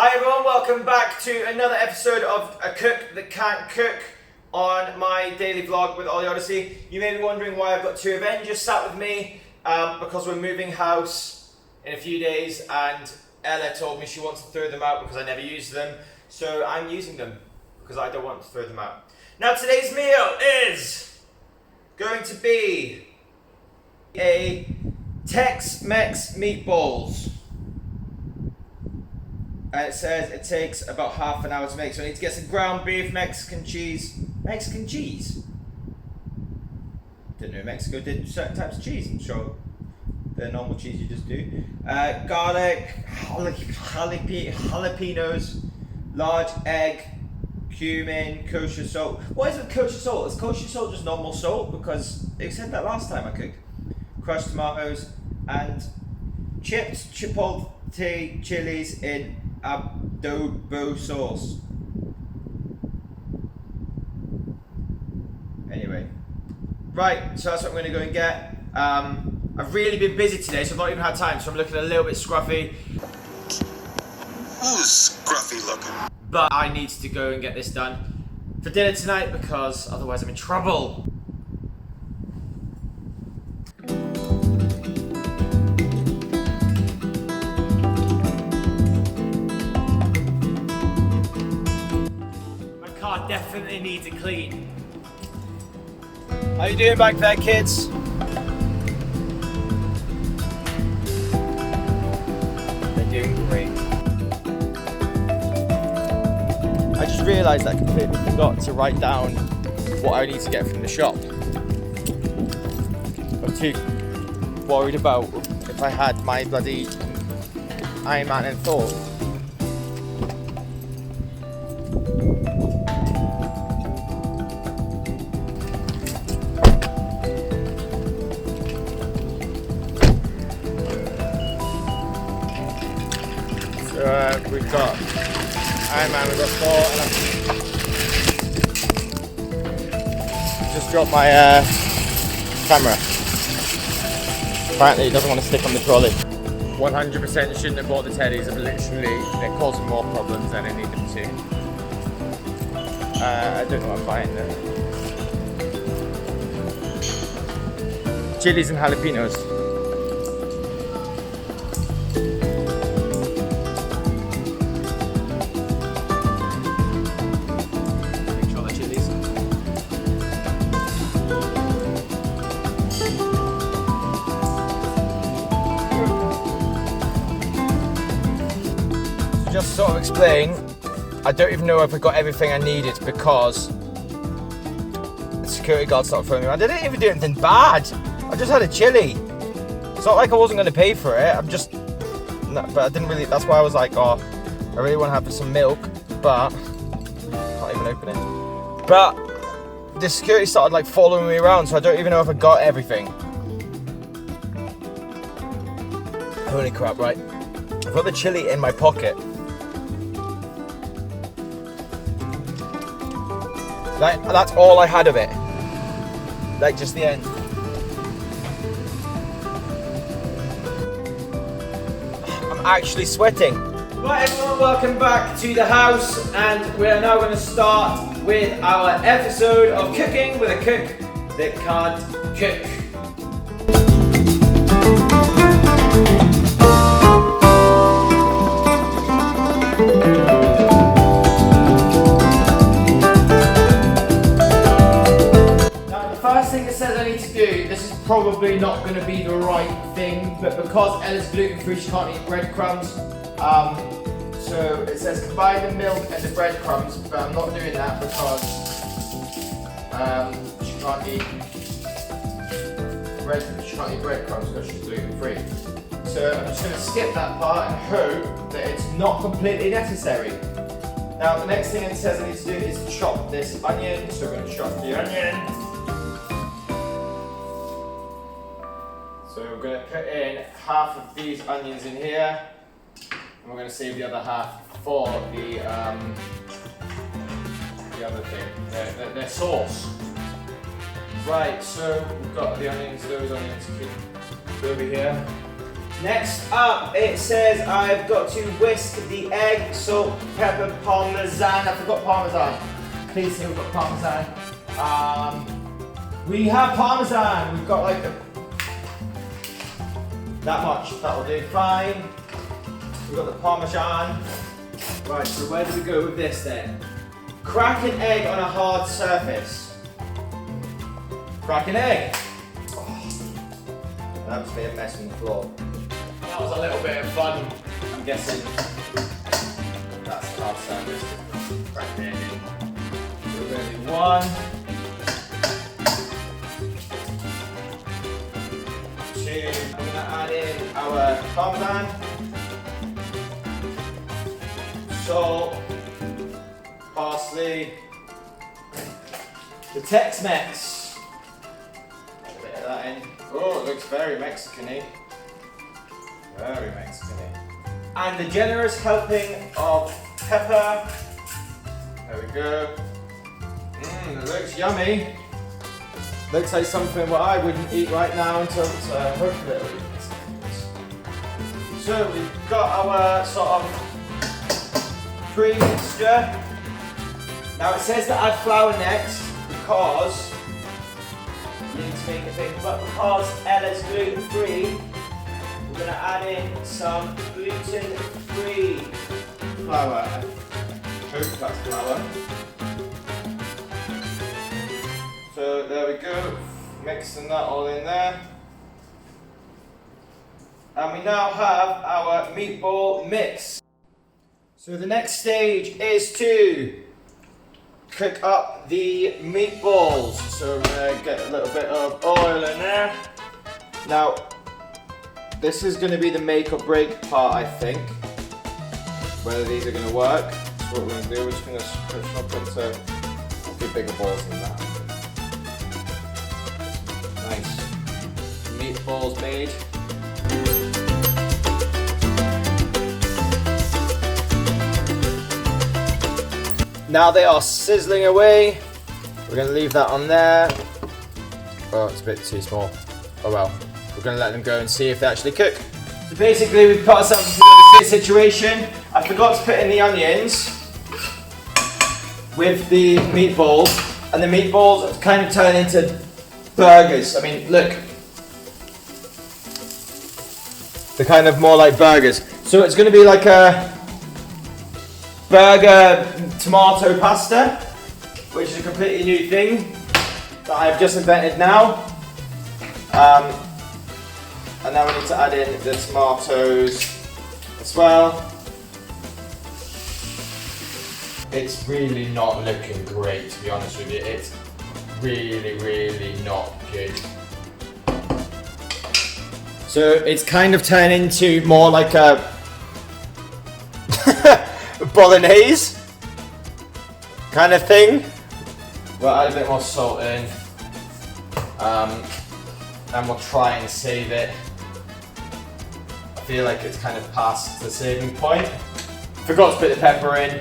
Hi everyone, welcome back to another episode of A Cook That Can't Cook on my daily vlog with Ollie Odysea. You may be wondering why I've got two Avengers sat with me, because we're moving house in a few days and Ella told me she wants to throw them out because I never use them. So I'm using them because I don't want to throw them out. Now today's meal is going to be a Tex-Mex meatballs. And it says it takes about half an hour to make, so I need to get some ground beef, Mexican cheese. Mexican cheese? Didn't know Mexico did certain types of cheese. I'm sure the normal cheese you just do. Garlic, jalapenos, large egg, cumin, kosher salt. What is with kosher salt? Is kosher salt just normal salt? Because they said that last time I cooked. Crushed tomatoes and chipped chipotle chilies in adobo sauce. Anyway, right, so that's what I'm going to go and get. I've really been busy today, so I've not even had time, so I'm looking a little bit scruffy. Who's scruffy looking? But I need to go and get this done for dinner tonight because otherwise I'm in trouble. Definitely needs a clean. How you doing back there, kids? They're doing great. I just realised that I completely forgot to write down what I need to get from the shop. I'm too worried about if I had my bloody Iron Man and Thor. We've got Iron Man, we've got Thor, and I've just dropped my camera. Apparently it doesn't want to stick on the trolley. 100% shouldn't have bought the teddies, they're causing more problems than I need them to. I don't know what I'm buying though. Chilies and jalapenos. Just sort of explain, I don't even know if I got everything I needed because the security guard started throwing me around. I didn't even do anything bad. I just had a chili. It's not like I wasn't going to pay for it. But I didn't really, that's why I was like, oh, I really want to have some milk, but can't even open it. But the security started like following me around, so I don't even know if I got everything. Holy crap, right? I've got the chili in my pocket. That's all I had of it. Like just the end. I'm actually sweating. Right everyone, welcome back to the house, and we are now going to start with our episode of Cooking with a Cook That Can't Cook. This is probably not going to be the right thing, but because Ella's gluten-free, she can't eat breadcrumbs. So it says combine the milk and the breadcrumbs, but I'm not doing that because she can't eat breadcrumbs because she's gluten-free. So I'm just going to skip that part and hope that it's not completely necessary. Now the next thing it says I need to do is chop this onion, so we're going to chop the onion. So we're going to put in half of these onions in here, and we're going to save the other half for the other thing, the sauce. Right, so we've got the onions, those onions over here. Next up, it says I've got to whisk the egg, salt, pepper, parmesan. I forgot parmesan. Please say we've got parmesan. We have parmesan. We've got like that much. That'll do fine. We've got the parmesan. Right, so where do we go with this then? Crack an egg on a hard surface. Crack an egg. Oh, that must be a mess on the floor. That was a little bit of fun, I'm guessing. That's a hard surface. Crack an egg in. We're going to do 1, 2. I'm going to add in our parmesan, salt, parsley, the Tex-Mex. Add a bit of that in. Oh, it looks very Mexican-y. Very Mexican-y. And the generous helping of pepper. There we go. It looks yummy. Looks like something what I wouldn't eat right now until it's hopefully it'll be nice. So we've got our sort of pre-mixture. Now it says to add flour next because you need to make a thing, but because Ella's gluten-free, we're going to add in some gluten-free flour. I hope that's flour. So there we go, mixing that all in there. And we now have our meatball mix. So the next stage is to cook up the meatballs. So we're going to get a little bit of oil in there. Now, this is going to be the make or break part, I think. Whether these are going to work. So what we're going to do, we're just going to push up into a few bigger balls than that. Nice meatballs made. Now they are sizzling away. We're going to leave that on there. Oh, it's a bit too small. Oh well. We're going to let them go and see if they actually cook. So basically we've put ourselves into a situation. I forgot to put in the onions with the meatballs. And the meatballs have kind of turned into burgers. I mean, look. They're kind of more like burgers. So it's going to be like a burger tomato pasta, which is a completely new thing that I've just invented now. And now we need to add in the tomatoes as well. It's really not looking great, to be honest with you. It's really, really not good. So it's kind of turned into more like a bolognese kind of thing. We'll add a bit more salt in. And we'll try and save it. I feel like it's kind of past the saving point. Forgot to put the pepper in.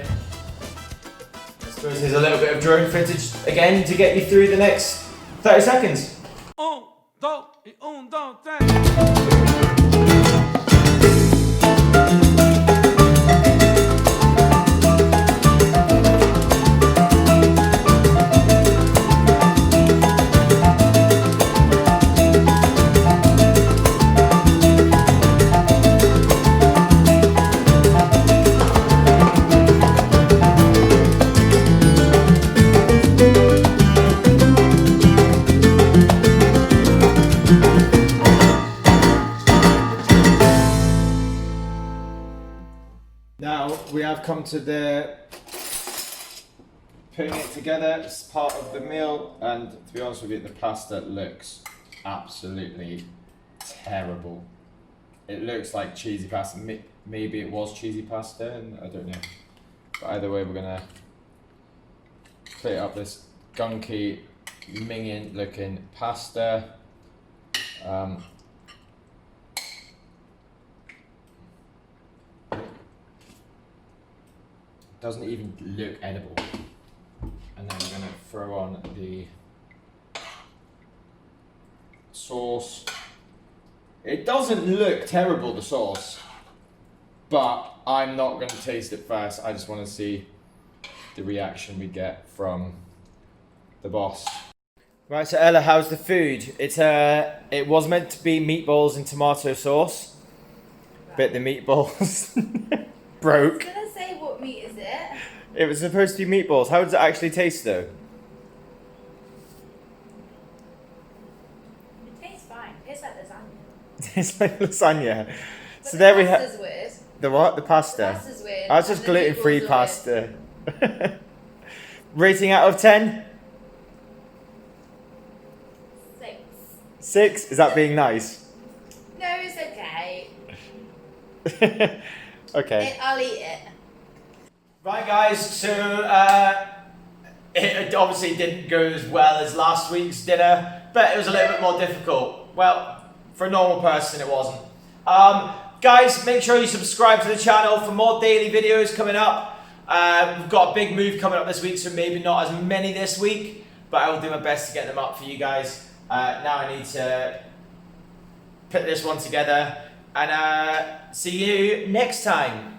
I suppose there's a little bit of drone footage again to get you through the next 30 seconds. 1, 2, 1, 2, 3. Now we have come to the putting it together. It's part of the meal, and to be honest with you, the pasta looks absolutely terrible. It looks like cheesy pasta. Maybe it was cheesy pasta, and I don't know. But either way, we're gonna plate up this gunky, minging looking pasta. Doesn't even look edible. And then we're gonna throw on the sauce. It doesn't look terrible, the sauce, but I'm not going to taste it first. I just want to see the reaction we get from the boss. Right, so Ella, how's the food? It was meant to be meatballs and tomato sauce, but the meatballs broke. I was gonna say, what meat is it? It was supposed to be meatballs. How does it actually taste, though? It tastes fine. It tastes like lasagna. It's like lasagna. But So the there we have pasta's weird. the what? The The pasta. pasta's weird. That's just and the gluten-free meatballs are weird. pasta. Rating out of 10? 6. 6? Is that being nice? No, it's okay. Okay. I'll eat it. Right, guys, so it obviously didn't go as well as last week's dinner, but it was a little bit more difficult. Well, for a normal person, it wasn't. Guys, make sure you subscribe to the channel for more daily videos coming up. We've got a big move coming up this week, so maybe not as many this week, but I will do my best to get them up for you guys. Now I need to put this one together, and see you next time.